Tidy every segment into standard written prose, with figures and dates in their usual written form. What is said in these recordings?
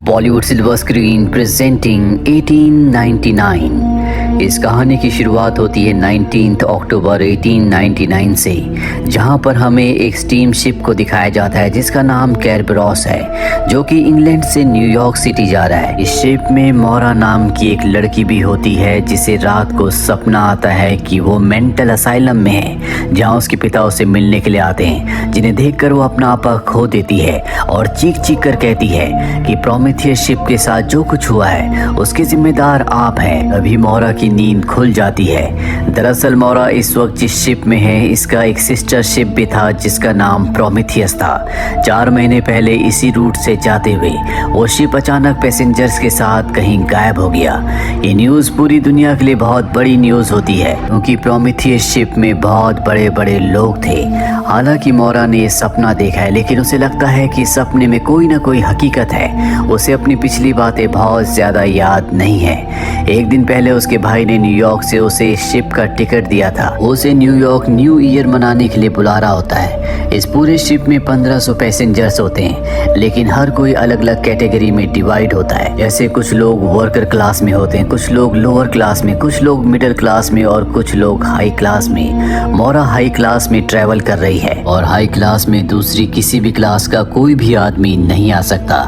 Bollywood silver screen presenting 1899। इस कहानी की शुरुआत होती है 19 अक्टूबर 1899 से, जहां पर हमें एक स्टीम शिप को दिखाया जाता है जिसका नाम कैरबरॉस है, जो कि इंग्लैंड से न्यूयॉर्क सिटी जा रहा है। इस शिप में मोरा नाम की एक लड़की भी होती है, जिसे रात को सपना आता है कि वो मेंटल असाइलम में है, जहां उसके पिता उसे मिलने के लिए आते हैं, जिन्हें देखकर वो अपना आपा खो देती है और चीख चीख कर कहती है कि प्रोमेथियस शिप के साथ जो कुछ हुआ है उसके जिम्मेदार आप हैं। अभी मोरा की नींद खुल जाती है। दरअसल मोरा इस वक्त जिस शिप में है, इसका एक सिस्टर शिप भी था जिसका नाम प्रोमेथियस था। 4 महीने पहले इसी रूट से जाते हुए वो शिप अचानक पैसेंजर्स के साथ कहीं गायब हो गया। ये न्यूज़ पूरी दुनिया के लिए बहुत बड़ी न्यूज़ होती है, क्योंकि प्रोमेथियस शिप में बहुत बड़े बड़े लोग थे। हालांकि मोरा ने सपना देखा है, लेकिन उसे लगता है कि सपने में कोई ना कोई हकीकत है। उसे अपनी पिछली बातें बहुत ज़्यादा याद नहीं है। एक दिन पहले उसके भाई ने न्यूयॉर्क से उसे शिप का टिकट दिया था। उसे न्यूयॉर्क न्यू ईयर मनाने के लिए बुला रहा होता है। इस पूरे शिप में 1500 पैसेंजर्स होते हैं, लेकिन हर कोई अलग अलग कैटेगरी में डिवाइड होता है। जैसे कुछ लोग वर्कर क्लास में होते हैं, कुछ लोग लोअर क्लास में, कुछ लोग मिडिल क्लास में और कुछ लोग हाई क्लास में। मोरा हाई क्लास में ट्रैवल कर रही है और हाई क्लास में दूसरी किसी भी क्लास का कोई भी आदमी नहीं आ सकता।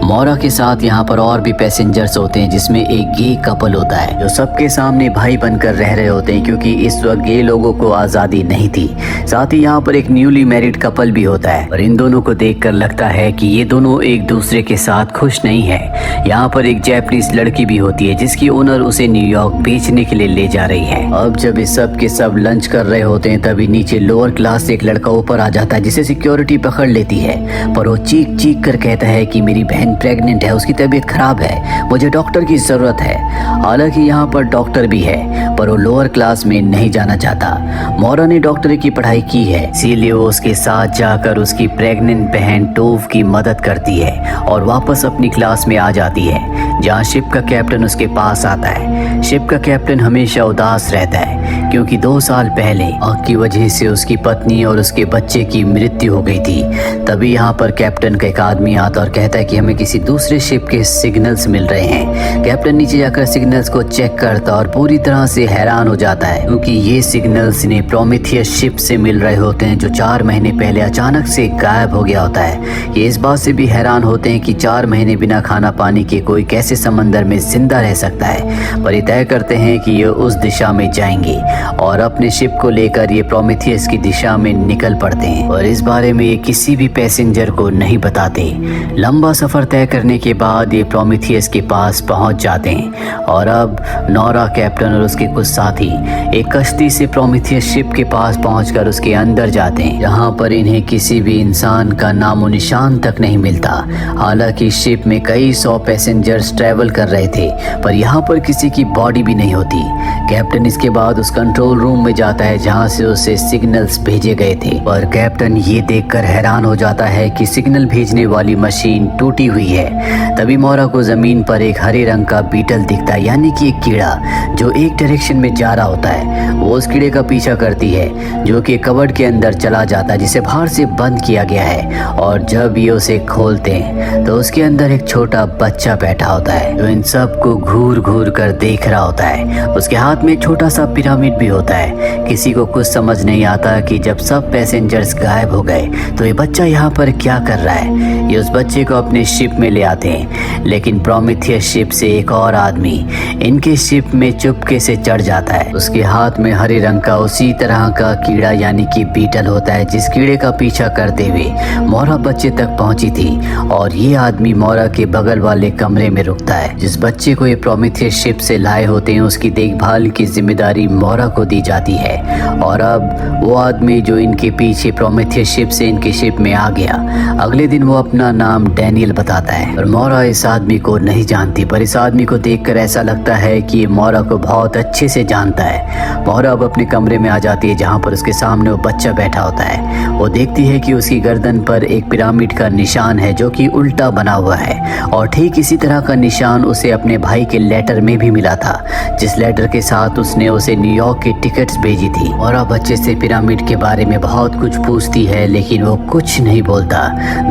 मोरा के साथ यहाँ पर और भी पैसेंजर्स होते हैं, जिसमें एक गे कपल होता है जो सबके सामने भाई बनकर रह रहे होते हैं, क्योंकि इस वक्त गे लोगों को आज़ादी नहीं थी। साथ ही यहाँ पर एक न्यूली मैरिड कपल भी होता है और इन दोनों को देखकर लगता है कि ये दोनों एक दूसरे के साथ खुश नहीं है। यहाँ पर एक जैपनीज लड़की भी होती है, जिसकी ओनर उसे न्यूयॉर्क बेचने के लिए ले जा रही है। अब जब इस सब के सब लंच कर रहे होते हैं, तभी नीचे लोअर क्लास से एक लड़का ऊपर आ जाता है, जिसे सिक्योरिटी पकड़ लेती है। पर वो चीख चीख कर कहता है कि मेरी बहन प्रेग्नेंट है, उसकी तबीयत खराब है, मुझे डॉक्टर की जरूरत है। हालांकि यहाँ पर डॉक्टर भी है, पर वो लोअर क्लास में नहीं जाना चाहता। मोरा ने डॉक्टरी की पढ़ाई की है, इसीलिए वो उसके साथ जाकर उसकी प्रेग्नेंट बहन टोव की मदद करती है और वापस अपनी क्लास में आ जाती है, जहाँ शिप का कैप्टन उसके पास आता है। शिप का कैप्टन हमेशा उदास रहता है, क्योंकि 2 साल पहले आग की वजह से उसकी पत्नी और उसके बच्चे की मृत्यु हो गई थी। तभी यहाँ पर कैप्टन का एक आदमी आता और कहता है कि हमें किसी दूसरे शिप के सिग्नल्स मिल रहे हैं। कैप्टन नीचे जाकर सिग्नल्स को चेक करता और पूरी तरह से हैरान हो जाता है, क्योंकि ये सिग्नल्स इन्हें प्रोमेथियस शिप से मिल रहे होते हैं, जो 4 महीने पहले अचानक से गायब हो गया होता है। ये इस बात से भी हैरान होते हैं कि 4 महीने बिना खाना पानी के कोई कैसे समंदर में जिंदा रह सकता है। पर ये तय करते हैं कि ये उस दिशा में जाएंगे और अपने शिप को लेकर ये प्रोमेथियस की दिशा में निकल पड़ते हैं, और इस बारे में ये किसी भी पैसेंजर को नहीं बताते। लंबा सफर तय करने के बाद ये प्रोमेथियस के पास पहुंच जाते हैं, और अब नोरा, कैप्टन और उसके कुछ साथी एक कश्ती से प्रोमेथियस शिप के पास पहुंचकर उसके अंदर जाते हैं, जहां पर इन्हें किसी भी इंसान का नामो निशान तक नहीं मिलता। हालांकि शिप में कई 100 पैसेंजर्स ट्रैवल कर रहे थे, पर यहाँ पर किसी की बॉडी भी नहीं होती। कैप्टन इसके बाद उस कंट्रोल रूम में जाता है, जहां से उसे सिग्नल्स भेजे गए थे, पर कैप्टन ये देखकर हैरान हो जाता है कि सिग्नल भेजने वाली मशीन टूटी हुई है। तभी मोरा को जमीन पर एक हरे रंग का बीटल दिखता है, यानी कि एक कीड़ा जो एक डायरेक्शन में जा रहा होता है। वो उस कीड़े का पीछा करती है, जो कि कबर्ड के अंदर चला जाता है, जिसे बाहर से बंद किया गया है। और जब ये उसे खोलते हैं तो उसके अंदर एक छोटा बच्चा बैठा होता है, जो इन सब को घूर घूर कर देख रहा होता है। उसके हाथ में एक छोटा सा पिरामिड भी होता है। किसी को कुछ समझ नहीं आता कि जब सब पैसेंजर्स गायब हो गए तो ये बच्चा यहाँ पर क्या कर रहा है। ये उस बच्चे को अपने शिप में ले आते हैं, लेकिन प्रोमेथियस शिप से एक और आदमी इनके शिप में चुपके से चढ़ जाता है। उसके हाथ में हरे रंग का उसी तरह का कीड़ा यानी कि बीटल होता है, जिस कीड़े का पीछा करते हुए मोरा बच्चे तक पहुंची थी। और ये आदमी मोरा के बगल वाले कमरे में रुकता है। जिस बच्चे को ये प्रोमेथियस शिप से लाए होते हैं, उसकी देखभाल की जिम्मेदारी मोरा को दी जाती है। और अब वो आदमी जो इनके पीछे प्रोमेथियस शिप से इनके शिप में आ गया, अगले दिन वो अपना नाम डैनियल बताता है। और मोरा इस आदमी को नहीं जानती, पर इस आदमी को देखकर ऐसा लगता है कि ये मोरा को बहुत अच्छे से जानता है। मोरा अब अपने कमरे में आ जाती है, जहाँ पर उसके सामने वो बच्चा बैठा होता है। वो देखती है कि उसकी गर्दन पर एक पिरामिड का निशान है, जो कि उल्टा बना हुआ है, और ठीक इसी तरह का निशान उसे अपने भाई के लेटर में भी मिला था, जिस लेटर के साथ साथ उसने उसे न्यूयॉर्क की टिकट्स भेजी थी। और अब बच्चे से पिरामिड के बारे में बहुत कुछ पूछती है, लेकिन वो कुछ नहीं बोलता।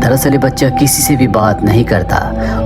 दरअसल ये बच्चा किसी से भी बात नहीं करता।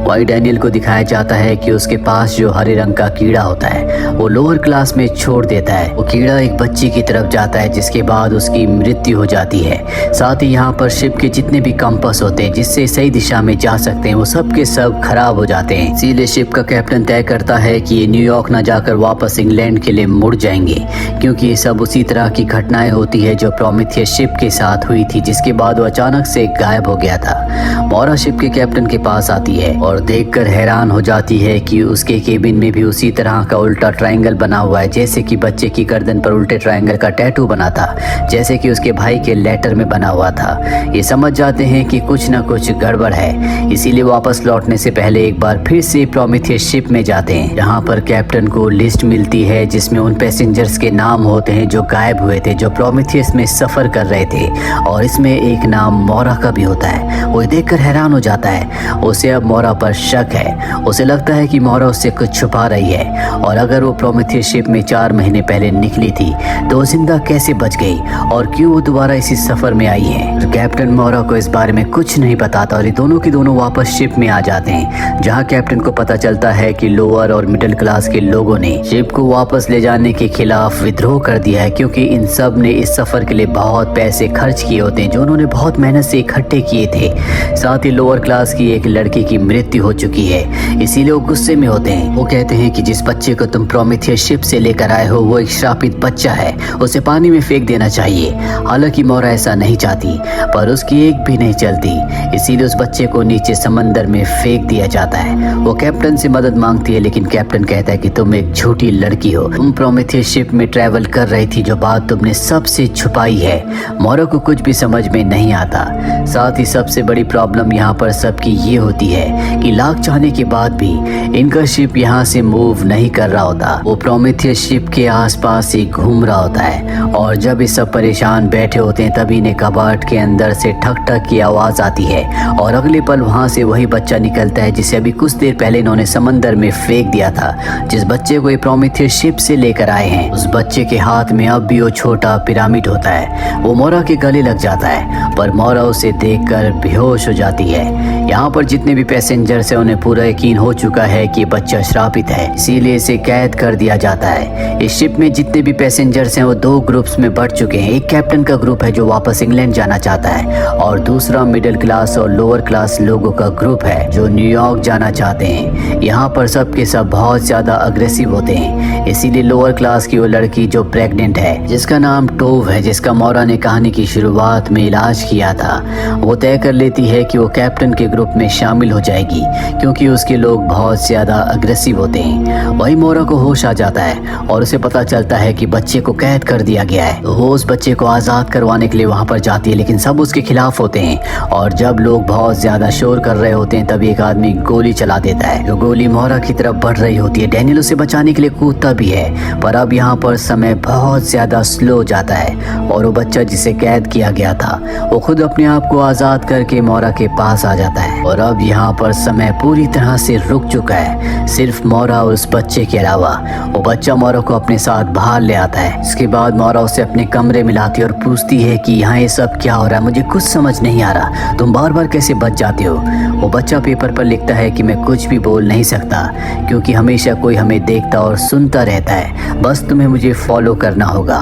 वही डैनियल को दिखाया जाता है कि उसके पास जो हरे रंग का कीड़ा होता है वो लोअर क्लास में छोड़ देता है। वो कीड़ा एक बच्चे की तरफ जाता है, जिसके बाद उसकी मृत्यु हो जाती है। साथ ही यहाँ पर शिप के जितने भी कंपास होते हैं जिससे सही दिशा में जा सकते हैं, वो सब के सब खराब हो जाते हैं। इसीलिए शिप का कैप्टन तय करता है कि ये न्यूयॉर्क न जाकर वापस इंग्लैंड के लिए मुड़ जाएंगे, क्योंकि ये सब उसी तरह की घटनाएं होती है जो प्रोमेथियस शिप के साथ हुई थी, जिसके बाद वो अचानक से गायब हो गया था। मोरा शिप के कैप्टन के पास आती है और देखकर हैरान हो जाती है कि उसके केबिन में भी उसी तरह का उल्टा ट्रायंगल बना हुआ है, जैसे कि बच्चे की गर्दन पर उल्टे ट्रायंगल का टैटू बना था, जैसे कि उसके भाई के लेटर में बना हुआ था। ये समझ जाते हैं कि कुछ न कुछ गड़बड़ है, इसीलिए वापस लौटने से पहले एक बार फिर से प्रोमेथियस शिप में जाते हैं, जहाँ पर कैप्टन को लिस्ट मिलती है जिसमें उन पैसेंजर्स के नाम होते हैं जो गायब हुए थे, जो प्रोमेथियस में सफर कर रहे थे। और इसमें एक नाम मोरा का भी होता है। वो देखकर हैरान हो जाता है। उसे अब मोरा पर शक है। उसे लगता है कि मोरा उससे कुछ छुपा रही है, और अगर वो प्रोमेथियस शिप में 4 महीने पहले निकली थी तो वो जिंदा कैसे बच गई और क्यों वो दोबारा इसी सफर में आई है। कैप्टन मोरा को इस बारे में कुछ नहीं बताता और ये दोनों की दोनों वापस शिप में आ जाते हैं, जहाँ कैप्टन को पता चलता है कि लोअर और मिडिल क्लास के लोगों ने शिप को वापस ले जाने के खिलाफ विद्रोह कर दिया है, क्योंकि इन सब ने इस सफर के लिए बहुत पैसे खर्च किए होते हैं जो उन्होंने बहुत मेहनत से इकट्ठे किए थे। साथ ही लोअर क्लास की एक लड़की की मृत्यु हो चुकी है, इसीलिए वो गुस्से में होते हैं। वो कहते हैं कि जिस बच्चे को तुम प्रोमेथियस शिप से लेकर आए हो वो एक श्रापित बच्चा है, उसे पानी में फेंक देना चाहिए। हालांकि मोरा ऐसा नहीं चाहती, पर उसकी एक भी नहीं चलती, इसीलिए उस बच्चे को नीचे समंदर में फेंक दिया जाता है। वो कैप्टन से मदद मांगती है, लेकिन कैप्टन कहता है कि तुम एक झूठी लड़की हो, तुम प्रोमेथियस शिप में ट्रैवल कर रही थी, जो बात तुमने सबसे छुपाई है। मोरा को कुछ भी समझ में नहीं आता। साथ ही सबसे बड़ी प्रॉब्लम यहाँ पर सबकी ये होती है कि लाख चाहने के बाद भी इनका शिप यहाँ से मूव नहीं कर रहा होता। वो प्रोमेथियस शिप के आसपास ही घूम रहा होता है, और जब ये सब परेशान बैठे होते हैं तभी इन्हें कबाट के अंदर से ठक ठक की आवाज आती है, और अगले पल वहाँ से वही बच्चा निकलता है जिसे अभी कुछ देर पहले इन्होंने समंदर में फेंक दिया था। जिस बच्चे को ये प्रोमेथियस शिप से लेकर आए हैं, उस बच्चे के हाथ में अब भी वो छोटा पिरामिड होता है। वो मोरा के गले लग जाता है, पर मोरा उसे देखकर बेहोश हो जाती है। यहाँ पर जितने भी पैसेंजर्स हैं उन्हें पूरा यकीन हो चुका है कि बच्चा श्रापित है, इसीलिए इसे कैद कर दिया जाता है। इस शिप में जितने भी पैसेंजर्स हैं वो 2 ग्रुप्स में बढ़ चुके हैं। एक कैप्टन का ग्रुप है जो वापस इंग्लैंड जाना चाहता है, और दूसरा मिडिल क्लास और लोअर क्लास लोगों का ग्रुप है जो न्यूयॉर्क जाना चाहते हैं। यहाँ पर सब के सब बहुत ज्यादा अग्रेसिव होते हैं, इसीलिए लोअर क्लास की वो लड़की जो प्रेग्नेंट है, जिसका नाम टोव है, जिसका मोरा ने कहानी की शुरुआत में इलाज किया था, वो तय कर लेती है कि वो कैप्टन के ग्रुप में शामिल हो जाएगी, क्योंकि उसके लोग बहुत ज्यादा अग्रेसिव होते हैं। वही मोरा को होश आ जाता है और उसे पता चलता है कि बच्चे को कैद कर दिया गया है। तो वो उस बच्चे को आजाद करवाने के लिए वहां पर जाती है, लेकिन सब उसके खिलाफ होते हैं, और जब लोग बहुत ज्यादा शोर कर रहे होते हैं तभी एक आदमी गोली चला देता है। जो गोली मोरा की तरफ बढ़ रही होती है। डैनियल उसे बचाने के लिए कूदता भी है, पर अब यहाँ पर समय बहुत ज्यादा स्लो हो जाता है, और वो बच्चा जिसे कैद किया गया था वो खुद अपने आप को आजाद करके मोरा के पास आ जाता है। और अब यहाँ पर समय पूरी तरह से रुक चुका है, सिर्फ मोरा और उस बच्चे के अलावा। वो बच्चा मोरा को अपने साथ बाहर ले आता है। इसके बाद मोरा उसे अपने कमरे में लाती है और पूछती है कि यहाँ ये सब क्या हो रहा है, मुझे कुछ समझ नहीं आ रहा, तुम बार बार कैसे बच जाते हो। वो बच्चा पेपर पर लिखता है कि मैं कुछ भी बोल नहीं सकता, क्योंकि हमेशा कोई हमें देखता और सुनता रहता है, बस तुम्हें मुझे फॉलो करना होगा।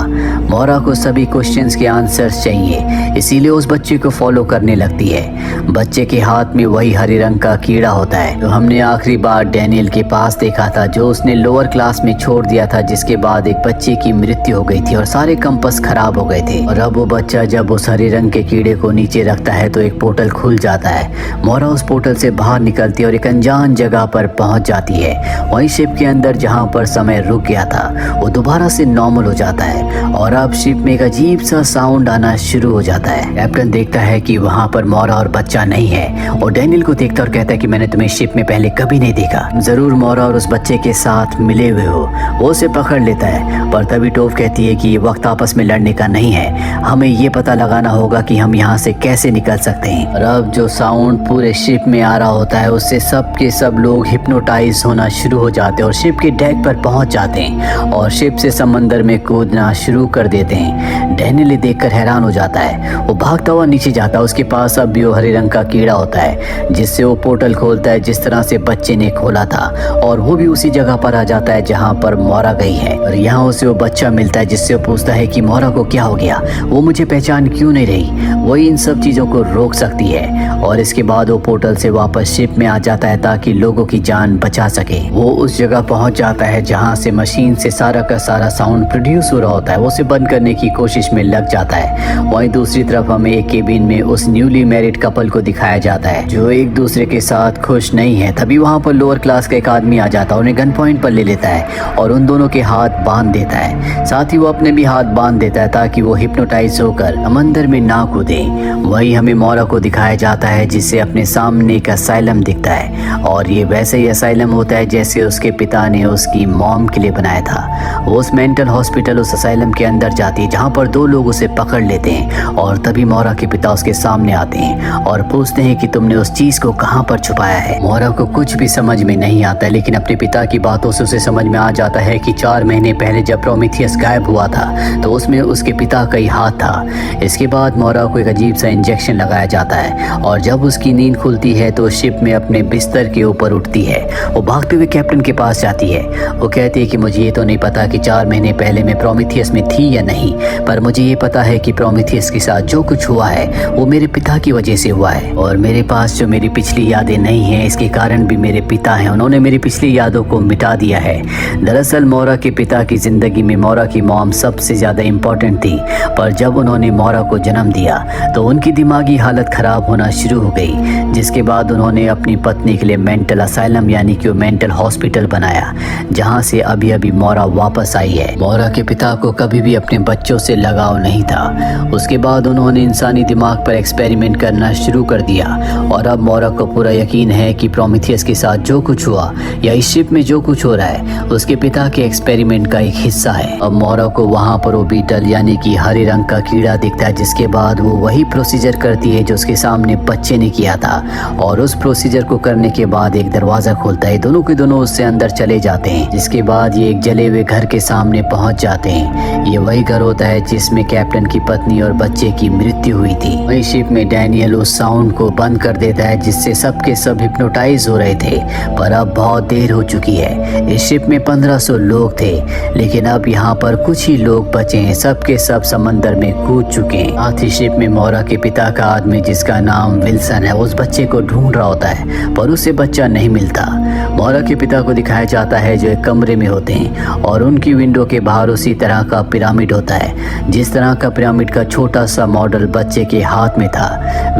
मोरा को सभी क्वेश्चंस के आंसर्स चाहिए, इसीलिए उस बच्चे को फॉलो करने लगती है। बच्चे के हाथ में वही हरे रंग का कीड़ा होता है जो हमने आखिरी बार डैनियल के पास देखा था, जो उसने लोअर क्लास में छोड़ दिया था, जिसके बाद एक बच्चे की मृत्यु हो गई थी और सारे कंपास खराब हो गए थे। और अब वो बच्चा जब उस हरे रंग के कीड़े को नीचे रखता है तो एक पोर्टल खुल जाता है। मोरा उस पोर्टल से बाहर निकलती है और एक अनजान जगह पर पहुंच जाती है। वही शिप के अंदर जहां पर समय रुक गया था वो दोबारा से नॉर्मल हो जाता है, और अब शिप में एक अजीब सा साउंड आना शुरू हो जाता है। कैप्टन देखता है कि वहाँ पर मोरा और बच्चा नहीं है और डैनियल को देखता और कहता है कि मैंने तुम्हें शिप में पहले कभी नहीं देखा, जरूर मोरा और उस बच्चे के साथ मिले हुए हो। वो उसे पकड़ लेता है, पर तभी टोव कहती है कि ये वक्त आपस में लड़ने का नहीं है, हमें ये पता लगाना होगा कि हम यहाँ से कैसे निकल सकते हैं। और अब जो साउंड पूरे शिप में आ रहा होता है उससे सब के सब लोग हिप्नोटाइज होना शुरू हो जाते हैं और शिप के डेक पर पहुंच जाते हैं और शिप से समंदर में कूदना शुरू कर देते हैं। डैनियल देखकर हैरान हो जाता है, वो भागता हुआ नीचे जाता है। उसके पास अब भी वो हरे रंग का कीड़ा होता है जिससे वो पोर्टल खोलता है जिस तरह से बच्चे ने खोला था और वो भी उसी जगह पर आ जाता है जहाँ पर मोरा गई है। और यहाँ उसे वो बच्चा मिलता है जिससे वो पूछता है कि मोरा को क्या हो गया, वो मुझे पहचान क्यों नहीं रही, वही इन सब चीज़ों को रोक सकती है। और इसके बाद वो पोर्टल से वापस शिप में आ जाता है ताकि लोगों की जान बचा सके। वो उस जगह पहुंच जाता है जहां से मशीन से सारा का सारा साउंड प्रोड्यूस हो रहा होता है। वो उसे बंद करने की कोशिश में लग जाता है। वहीं दूसरी तरफ हमें एक केबिन में उस न्यूली मैरिड कपल को दिखाया जाता है जो एक दूसरे के साथ खुश नहीं है। तभी वहां पर लोअर क्लास का एक आदमी आ जाता है, उन्हें गन पॉइंट पर ले लेता है और उन दोनों के हाथ बांध देता है। साथ ही वो अपने भी हाथ बांध देता है ताकि वो हिप्नोटाइज होकर समंदर में ना कूदे। वही हमें मोरा को दिखाया जाता है जिससे अपने सामने एक असाइलम दिखता है और ये वैसे ही असाइलम होता है जैसे उसके पिता ने उसकी मॉम के लिए बनाया था। वो उस मेंटल हॉस्पिटल उस असाइलम के अंदर जाती है जहाँ पर दो लोग उसे पकड़ लेते हैं और तभी मोरा के पिता उसके सामने आते हैं और पूछते हैं कि तुमने उस चीज को कहाँ पर छुपाया है। मोरा को कुछ भी समझ में नहीं आता लेकिन अपने पिता की बातों से उसे समझ में आ जाता है कि 4 महीने पहले जब प्रोमीथियस गायब हुआ था तो उसमें उसके पिता का ही हाथ था। इसके बाद मोरा को एक अजीब सा इंजेक्शन लगाया जाता है और जब उसकी नींद खुलती है तो शिप में अपने बिस्तर के ऊपर उठती है। वो भागते हुए कैप्टन के पास जाती है। वो कहती है कि मुझे ये तो नहीं पता कि 4 महीने पहले मैं प्रोमीथियस में थी या नहीं, पर मुझे ये पता है कि प्रोमीथियस के साथ जो कुछ हुआ है वो मेरे पिता की वजह से हुआ है और मेरे पास जो मेरी पिछली यादें नहीं हैं इसके कारण भी मेरे पिता हैं, उन्होंने मेरी पिछली यादों को मिटा दिया है। दरअसल मोरा के पिता की जिंदगी में मोरा की मॉम सबसे ज्यादा इम्पोर्टेंट थी, पर जब उन्होंने मोरा को जन्म दिया तो उनकी दिमागी हालत खराब होना शुरू हो गई, जिसके बाद उन्होंने अपनी पत्नी के लिए मेंटल असाइलम यानी कि मेंटल हॉस्पिटल बनाया जहां से अभी अभी मोरा वापस आई है। मोरा के पिता को कभी भी अपने बच्चों से लगाव नहीं था। उसके बाद उन्होंने इंसानी दिमाग पर एक्सपेरिमेंट करना शुरू कर दिया और अब मोरा को पूरा यकीन है कि प्रोमीथियस के साथ जो कुछ हुआ या इस शिप में जो कुछ हो रहा है उसके पिता के एक्सपेरिमेंट का एक हिस्सा है। अब मोरा को वहाँ पर वो बीटल यानी कि हरे रंग का कीड़ा दिखता है जिसके बाद वो वही प्रोसीजर करती है जो उसके सामने बच्चे ने किया था और उस प्रोसीजर को करने के बाद एक दरवाजा खोलता है। दोनों के दोनों उससे अंदर चले जाते हैं जिसके बाद ये एक जले हुए घर के सामने पहुंच जाते हैं। ये वही घर होता है जिसमें कैप्टन की पत्नी और बच्चे की मृत्यु हुई थी। वही शिप में डैनियल उस साउंड को बंद कर देता है जिससे सबके सब हिप्नोटाइज हो रहे थे, पर अब बहुत देर हो चुकी है। इस शिप में 1500 लोग थे लेकिन अब यहाँ पर कुछ ही लोग बचे हैं, सबके सब समंदर में कूद चुके हैं। साथ ही शिप में मोरा के पिता का आदमी जिसका नाम विल्सन है उस बच्चे को ढूंढ रहा होता है पर उसे बच्चा नहीं मिलता। मोरा के पिता को दिखाया जाता है जो एक कमरे में होते हैं और उनकी विंडो के बाहर उसी तरह का पिरामिड होता है जिस तरह का पिरामिड का छोटा सा मॉडल बच्चे के हाथ में था।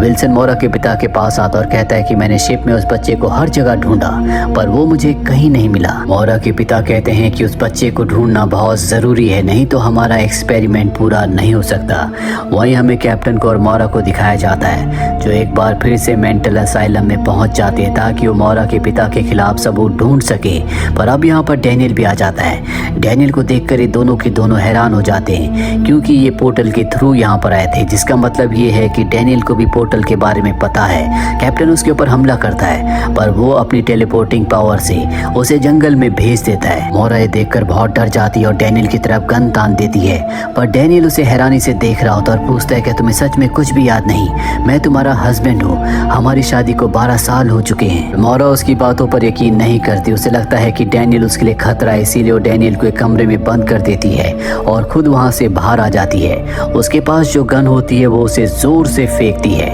विल्सन मोरा के पिता के पास आता और कहता है कि मैंने शिप में उस बच्चे को हर जगह ढूंढा पर वो मुझे कहीं नहीं मिला। मोरा के पिता कहते हैं कि उस बच्चे को ढूंढना बहुत जरूरी है, नहीं तो हमारा एक्सपेरिमेंट पूरा नहीं हो सकता। वहीं हमें कैप्टन को और मोरा को दिखाया जाता है जो एक बार फिर से मेंटल असाइलम में पहुंच जाते हैं ताकि वो मोरा के पिता के खिलाफ सबूत ढूंढ सके। पर अब यहाँ पर डैनियल भी आ जाता है। डैनियल को देखकर ये दोनों के दोनों हैरान हो जाते हैं क्योंकि ये पोर्टल के थ्रू यहाँ पर आए थे, जिसका मतलब ये है कि डैनियल को भी पोर्टल के बारे में पता है। कैप्टन उसके ऊपर हमला करता है पर वो अपनी टेलीपोर्टिंग पावर से उसे जंगल में भेज देता है। मोरा ये देखकर बहुत डर जाती है और डैनियल की तरफ गन तान देती है, पर डैनियल उसे हैरानी से देख रहा होता और पूछता है कि तुम्हें सच में कुछ भी याद नहीं? मैं तुम्हारा हस्बैंड हूँ, हमारी शादी को 12 साल हो चुके हैं। मोरा उसकी बातों पर यकीन नहीं करती, उसे लगता है कि डैनियल उसके लिए खतरा है, इसीलिए वो डैनियल को एक कमरे में बंद कर देती है और खुद वहाँ से बाहर आ जाती है। उसके पास जो गन होती है वो उसे जोर से फेंकती है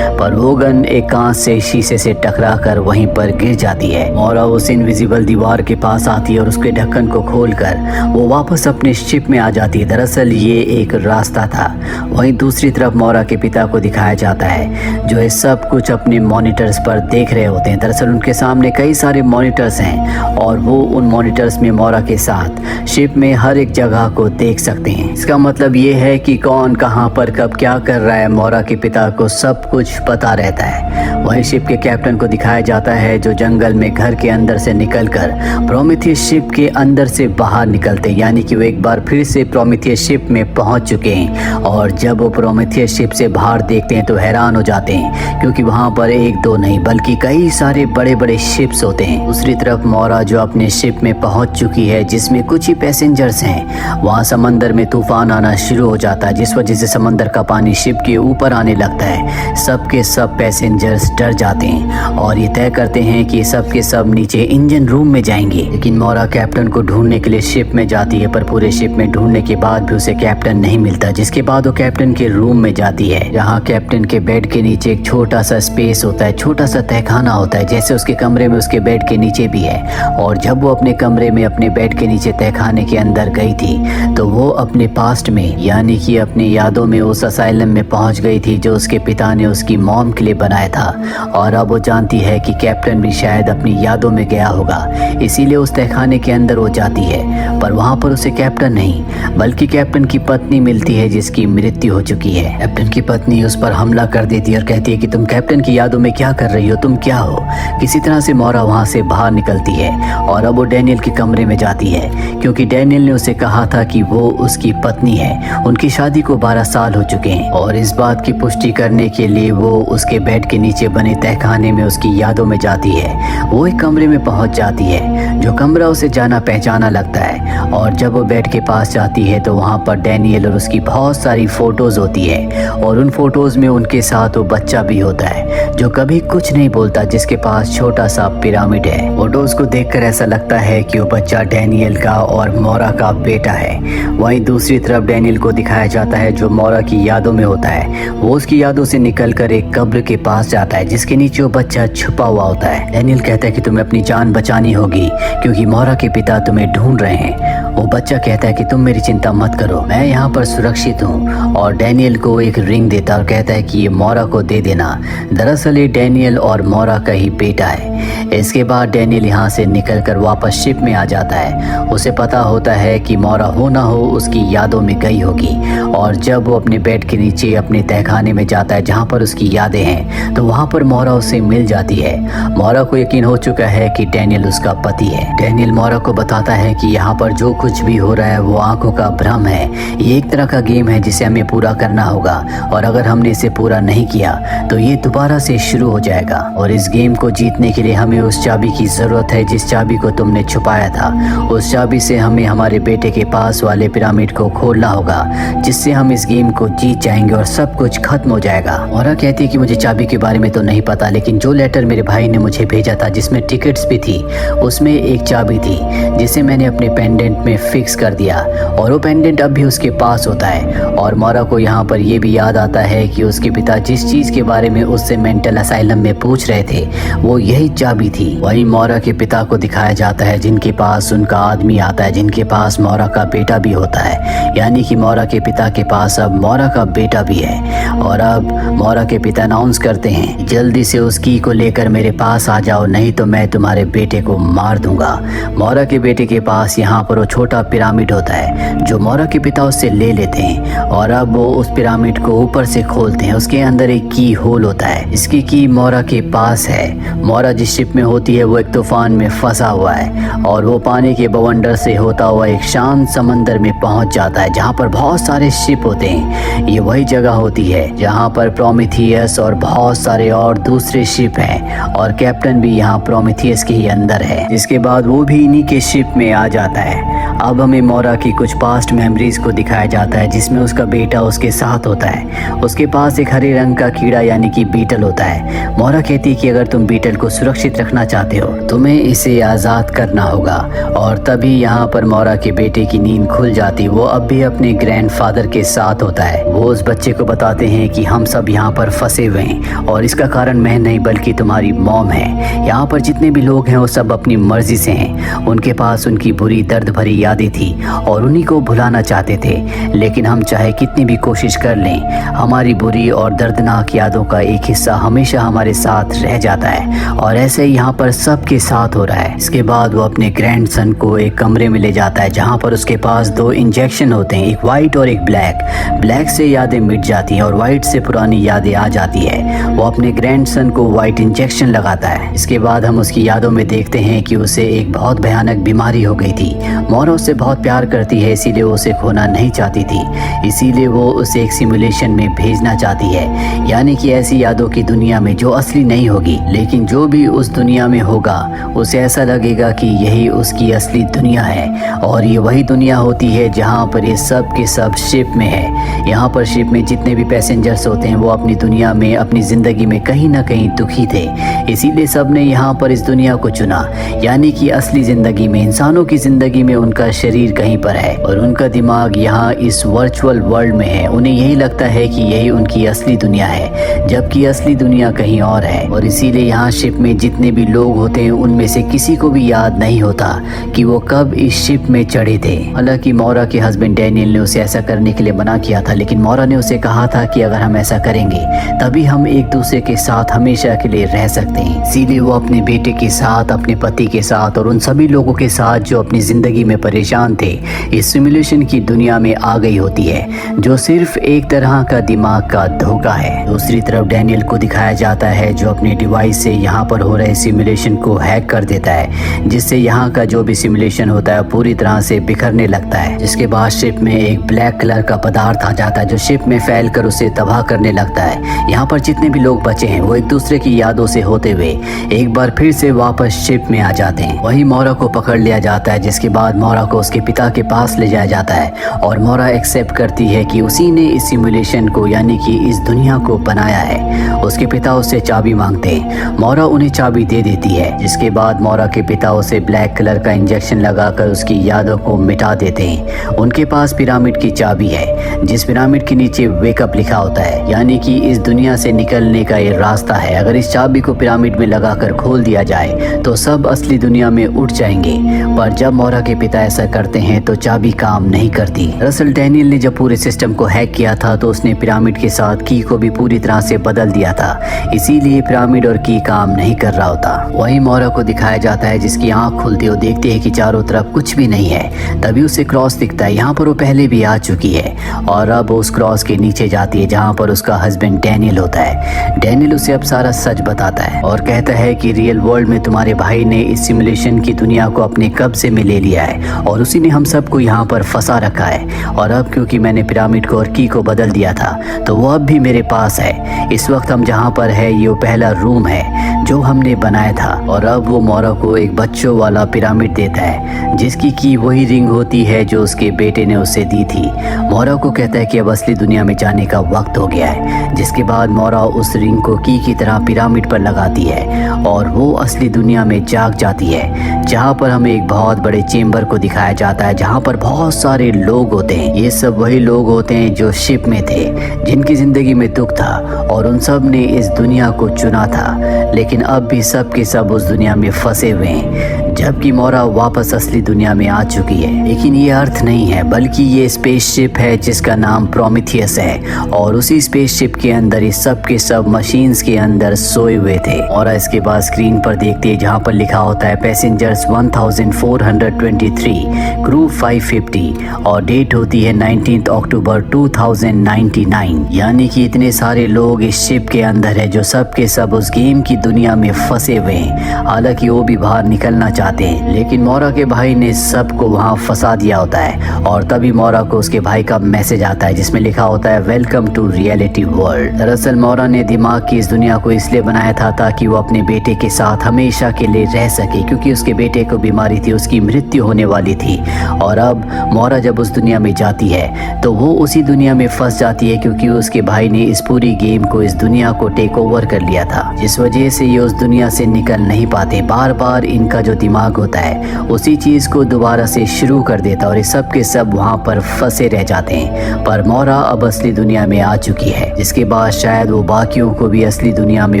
पर वो गन एक कांच से शीशे से टकरा कर वहीं पर गिर जाती है। मोरा उस इनविजिबल दीवार के पास आती है और उसके ढक्कन को खोलकर वो वापस अपने शिप में आ जाती है। दरअसल ये एक रास्ता था। वहीं दूसरी तरफ मोरा के पिता को दिखाया जाता है जो ये सब कुछ अपने मॉनिटर्स पर देख रहे होते हैं। दरअसल उनके सामने कई सारे मॉनिटर्स हैं और वो उन मॉनिटर्स में मोरा के साथ शिप में हर एक जगह को देख सकते हैं। इसका मतलब ये है कि कौन कहाँ पर कब क्या कर रहा है मोरा के पिता को सब कुछ पता रहता है। वहीं शिप के कैप्टन को दिखाया जाता है जो जंगल में घर के अंदर से निकलकर प्रोमेथियस शिप के अंदर से बाहर निकलते, यानी कि वो एक बार फिर से प्रोमेथियस शिप में पहुंच चुके हैं। और जब वो प्रोमेथियस शिप से बाहर देखते हैं तो हैरान हो जाते हैं, क्योंकि वहां पर एक दो नहीं बल्कि कई सारे बड़े बड़े शिप्स होते हैं। दूसरी तरफ मोरा जो अपने शिप में पहुंच चुकी है जिसमें कुछ ही पैसेंजर्स हैं, वहां समंदर में तूफान आना शुरू हो जाता है, जिस वजह से समंदर का पानी शिप के ऊपर आने लगता है। सबके सब पैसेंजर्स डर जाते हैं और ये तय करते हैं कि सब के सब नीचे इंजन रूम में जाएंगे। लेकिन मोरा कैप्टन को ढूंढने के लिए शिप में जाती है, पर पूरे शिप में ढूंढने के बाद भी उसे कैप्टन नहीं मिलता। जिसके बाद वो कैप्टन के रूम में जाती है, जहाँ कैप्टन के बेड के नीचे एक छोटा सा स्पेस होता है, छोटा सा तहखाना होता है, जैसे उसके कमरे में उसके बेड के नीचे भी है। और जब वो अपने कमरे में अपने बेड के नीचे तहखाने के अंदर गई थी तो वो अपने पास्ट में, यानी कि अपनी यादों में उस असाइलम में पहुंच गई थी जो उसके पिता ने उसकी मॉम के लिए बनाया था। और अब वो जानती है कि कैप्टन भी शायद अपनी यादों में गया होगा, इसीलिए उस तहखाने के अंदर वो जाती है। पर वहां पर उसे कैप्टन नहीं बल्कि कैप्टन की पत्नी मिलती है जिसकी मृत्यु हो चुकी है। कैप्टन की पत्नी उस पर हमला कर देती है और कहती है कि तुम कैप्टन की यादों में क्या कर रही हो, तुम क्या हो। किसी तरह से मोरा वहां से बाहर निकलती है और अब वो डैनियल के कमरे में जाती है, क्योंकि डैनियल ने उसे कहा था कि वो उसकी पत्नी है। उनकी शादी को 12 साल हो चुके हैं और इस बात की पुष्टि करने के लिए वो उसके बेड के नीचे बने तहखाने में उसकी यादों में जाती है। वो एक कमरे में पहुंच जाती है जो कमरा उसे जाना पहचाना लगता है। और जब वो बेड के पास जाती है तो वहां पर डैनियल और उसकी बहुत सारी फोटोज होती है और उन फोटोज में उनके साथ वो बच्चा भी होता है जो कभी कुछ नहीं बोलता, जिसके पास छोटा सा पिरामिड है। फोटोज को देखकर ऐसा लगता है कि वो बच्चा डैनियल का और मोरा का बेटा है। वहीं दूसरी तरफ डैनियल को दिखाया जाता है जो मोरा की यादों में होता है। वो उसकी यादों से निकलकर एक कब्र के पास जाता है जिसके नीचे वो बच्चा छुपा हुआ होता है। डैनियल कहता है कि तुम्हें अपनी जान बचानी होगी क्योंकि मोरा के पिता तुम्हें ढूंढ रहे हैं। वो बच्चा कहता है कि तुम मेरी चिंता मत करो, मैं यहाँ पर सुरक्षित हूँ। और डैनियल को एक रिंग देता और कहता है कि ये मोरा को दे देना। दरअसल ये डैनियल और मोरा का ही बेटा है। इसके बाद डैनियल यहाँ से निकलकर वापस शिप में आ जाता है। उसे पता होता है कि मोरा हो ना हो उसकी यादों में गई होगी। और जब वो अपने बेड के नीचे अपने तहखाने में जाता है जहाँ पर उसकी यादें हैं, तो वहाँ पर मोरा उसे मिल जाती है। मोरा को यकीन हो चुका है कि डैनियल उसका पति है। डैनियल मोरा को बताता है कि यहाँ पर जो कुछ भी हो रहा है वो आंखों का भ्रम है। ये एक तरह का गेम है जिसे हमें पूरा करना होगा और अगर हमने इसे पूरा नहीं किया तो ये दोबारा से शुरू हो जाएगा। और इस गेम को जीतने के लिए हमें उस चाबी की जरूरत है जिस चाबी को तुमने छुपाया था। उस चाबी से हमें हमारे बेटे के पास वाले पिरामिड को खोलना होगा, जिससे हम इस गेम को जीत जाएंगे और सब कुछ खत्म हो जाएगा। मोरा कहती है कि मुझे चाबी के बारे में तो नहीं पता, लेकिन जो लेटर मेरे भाई ने मुझे भेजा था जिसमें टिकट्स भी थी, उसमें एक चाबी थी जिसे मैंने अपने पेंडेंट में फिक्स कर दिया और वो पेंडेंट अब भी उसके पास होता है। और मोरा को यहाँ पर यह भी याद आता है कि उसके पिता जिस चीज के बारे में उससे मेंटल असाइलम में पूछ रहे थे वो यही चाबी थी। वही मोरा के पिता को दिखाया जाता है जिनके पास उनका आदमी आता है, जिनके पास मोरा का बेटा भी होता है, यानी कि मोरा के पिता के पास अब मोरा का बेटा भी है। और अब मोरा के पिता अनाउंस करते हैं जल्दी से उस की को लेकर मेरे पास आ जाओ, नहीं तो मैं तुम्हारे बेटे को मार दूंगा। मोरा के बेटे के पास यहाँ पर वो छोटा पिरामिड होता है जो मोरा के पिता उससे ले लेते हैं और अब वो उस पिरामिड को ऊपर से खोलते हैं। उसके अंदर एक की होल होता है, इसकी की मोरा के पास है। मोरा जिस शिप में होती है वो एक तूफान में फंसा हुआ है और वो पानी के बवंडर से होता हुआ एक शांत समंदर में पहुंच जाता है जहाँ पर बहुत सारे शिप होते हैं। ये वही जगह होती है जहाँ पर प्रोमेथियस और बहुत सारे और दूसरे शिप हैं और कैप्टन भी यहाँ प्रोमेथियस के ही अंदर है। इसके बाद वो भी इन्हीं के शिप में आ जाता है। अब हमें मोरा की कुछ पास्ट मेमोरीज को दिखाया जाता है जिसमें उसका बेटा उसके साथ होता है। उसके पास एक हरे रंग का कीड़ा यानी कि बीटल होता है। मोरा कहती है कि अगर तुम बीटल को सुरक्षित रखना चाहते हो तुम्हें इसे आज़ाद करना होगा। और तभी यहाँ पर मोरा के बेटे की नींद खुल जाती। वो अब भी अपने ग्रैंडफादर के साथ होता है। वो उस बच्चे को बताते हैं कि हम सब यहाँ पर फंसे हुए हैं और इसका कारण मैं नहीं बल्कि तुम्हारी मॉम है। यहाँ पर जितने भी लोग हैं वो सब अपनी मर्जी से हैं। उनके पास उनकी बुरी दर्द भरी यादें थी और उन्हीं को भुलाना चाहते थे। लेकिन हम चाहे कितनी भी कोशिश कर लें, हमारी बुरी और दर्दनाक यादों का एक हिस्सा हमेशा हमारे साथ रह जाता है और ऐसे ही यहाँ पर सबके साथ हो रहा है। इसके बाद वो अपने ग्रैंडसन को एक कमरे में ले जाता है जहाँ पर उसके पास 2 इंजेक्शन होते हैं, एक वाइट और एक ब्लैक से यादें मिट जाती हैं और वाइट से पुरानी यादें आ जाती है। वो अपने ग्रैंडसन को वाइट इंजेक्शन लगाता है। इसके बाद हम उसकी यादों में देखते हैं कि उसे एक बहुत भयानक बीमारी हो गई थी। मोरा उससे बहुत प्यार करती है, इसीलिए वो उसे खोना नहीं चाहती थी। इसीलिए वो उसे एक सिमुलेशन में भेजना चाहती है, यानी कि ऐसी यादों की दुनिया में जो असली नहीं होगी, लेकिन जो भी उस दुनिया में होगा उसे ऐसा लगेगा कि यही उसकी असली दुनिया है और ये वही दुनिया होती है जहाँ पर ये सब के सब शिप में है। यहाँ पर शिप में जितने भी पैसेंजर्स होते हैं वो अपनी दुनिया में, अपनी ज़िंदगी में कहीं ना कहीं दुखी थे, इसीलिए सब ने यहाँ पर इस दुनिया को चुना। यानी कि असली ज़िंदगी में, इंसानों की ज़िंदगी में उनका शरीर कहीं पर है और उनका दिमाग यहाँ इस वर्चुअल वर्ल्ड में है। उन्हें यही लगता है कि यही उनकी असली दुनिया है, जबकि असली दुनिया कहीं और है। और इसीलिए यहाँ शिप में जितने भी लोग होते हैं उनमें से किसी को भी याद नहीं होता कि वो कब इस शिप में चढ़े थे। हालांकि मोरा के हस्बैंड डैनियल ने उसे ऐसा करने के लिए मना किया था, लेकिन मोरा ने उसे कहा था कि अगर हम ऐसा करेंगे तभी हम एक दूसरे के साथ हमेशा के लिए रह सकते हैं। इसीलिए वो अपने बेटे के साथ, अपने पति के साथ और उन सभी लोगों के साथ जो अपनी जिंदगी में परेशान थे, इस सिमुलेशन की दुनिया में आ गई होती है, जो सिर्फ एक तरह का दिमाग का धोखा है। दूसरी तरफ डैनियल को दिखाया जाता है जो अपने डिवाइस से यहाँ पर हो रहे सिमुलेशन को हैक कर देता है, जिससे यहाँ का जो भी सिमुलेशन होता है पूरी तरह से बिखरने लगता है। जिसके बाद शिप में एक ब्लैक कलर का पदार्थ आ जाता है जो शिप में फैलकर उसे तबाह करने लगता है। यहाँ पर जितने भी लोग बचे हैं वो एक दूसरे की यादों से होते हुए एक बार फिर से वापस शिप में आ जाते हैं। वहीं मोरा को पकड़ लिया जाता है, जिसके बाद मोरा को उसके पिता के पास ले जाया जाता है और मोरा एक्सेप्ट करती है कि उसी ने इस सिमुलेशन को, यानी कि इस दुनिया को बनाया है। उसके पिता उससे चाबी मांगते हैं, मोरा उन्हें चाबी दे देती है। जिसके बाद मोरा के पिता उसे ब्लैक कलर का इंजेक्शन लगाकर उसकी यादों को मिटा देते हैं। उनके पास पिरामिड की चाबी है, जिस पिरामिड के नीचे वेकअप लिखा होता है, यानी कि इस दुनिया से निकलने का ये रास्ता है। अगर इस चाबी को पिरामिड में लगाकर खोल दिया जाए तो सब असली दुनिया में उठ जाएंगे। पर जब मोरा के पिता ऐसा करते हैं तो चाबी काम नहीं करती। दरअसल डैनियल ने जब पूरे सिस्टम को हैक किया था तो उसने पिरामिड के साथ की को भी पूरी तरह से बदल दिया था, इसीलिए पिरामिड और की काम नहीं कर रहा होता। वहीं मोरा को दिखाया जाता है जिसकी आंख खुलती है, देखती है कि चारों तरफ कुछ भी नहीं है। तभी उसे क्रॉस दिखता है, यहाँ पर वो पहले भी आ चुकी है और अब उस क्रॉस के नीचे जाती है जहाँ पर उसका हस्बैंड डैनियल होता है। डैनियल उसे अब सारा सच बताता है और कहता है कि रियल वर्ल्ड में तुम्हारे भाई ने इस सिमुलेशन की दुनिया को अपने कब्जे में ले लिया है और उसी ने हम सबको यहाँ पर फंसा रखा है। और अब क्योंकि मैंने पिरामिड को और की को बदल दिया था तो वो अब भी मेरे पास है। इस वक्त हम जहाँ पर है ये पहला रूम है जो हमने बनाया था। और अब वो मोरा को एक बच्चों वाला पिरामिड देता है जिसकी की वही रिंग होती है जो उसके बेटे ने उसे दी थी। मोरा को कहता है कि अब असली दुनिया में जाने का वक्त हो गया है। जिसके बाद मोरा उस रिंग को की तरह पिरामिड पर लगाती है और वो असली दुनिया में जाग जाती है, जहाँ पर हमें एक बहुत बड़े चेम्बर को दिखाया जाता है जहाँ पर बहुत सारे लोग होते हैं। ये सब वही लोग होते हैं जो शिप में थे, जिनकी जिंदगी में दुख था और उन सब ने इस दुनिया को चुना था, लेकिन अब भी सब के सब उस दुनिया में फंसे हुए हैं। जबकि मोरा वापस असली दुनिया में आ चुकी है। लेकिन ये अर्थ नहीं है, बल्कि ये स्पेसशिप है जिसका नाम प्रोमीथियस है और उसी स्पेसशिप के अंदर ये सब के सब मशीन्स के अंदर सोए हुए थे। और इसके बाद स्क्रीन पर देखते हैं जहाँ पर लिखा होता है पैसेंजर्स 1423, क्रू 550 और डेट होती है 19 अक्टूबर 2099। यानी कि इतने सारे लोग इस शिप के अंदर है जो सब के सब उस गेम की दुनिया में फंसे हुए हैं। हालांकि वो भी बाहर निकलना चाहते हैं, लेकिन मोरा के भाई ने सबको वहां फंसा दिया होता है। और तभी मोरा को उसके भाई का मैसेज आता है जिसमें लिखा होता है वेलकम टू रियलिटी वर्ल्ड। दरअसल मोरा ने दिमाग की इस दुनिया को इसलिए बनाया था ताकि वो अपने बेटे के साथ हमेशा के लिए रह सके, क्योंकि उसके बेटे को बीमारी थी, उसकी मृत्यु होने वाली थी। और अब मोरा जब उस दुनिया में जाती है तो वो उसी दुनिया में फंस जाती है, क्योंकि उसके भाई ने इस पूरी गेम को, इस दुनिया को टेक ओवर कर लिया था, जिस वजह से ये उस दुनिया से निकल नहीं पाते। बार बार इनका जो दिमाग होता है उसी चीज़ को दोबारा से शुरू कर देता है और ये सब के सब वहाँ पर फंसे रह जाते हैं। पर मोरा अब असली दुनिया में आ चुकी है, जिसके बाद शायद वो बाकियों को भी असली दुनिया में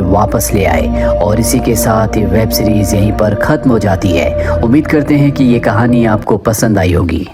वापस ले आए। और इसी के साथ ये वेब सीरीज़ यहीं पर ख़त्म हो जाती है। उम्मीद करते हैं कि ये कहानी आपको पसंद आई होगी।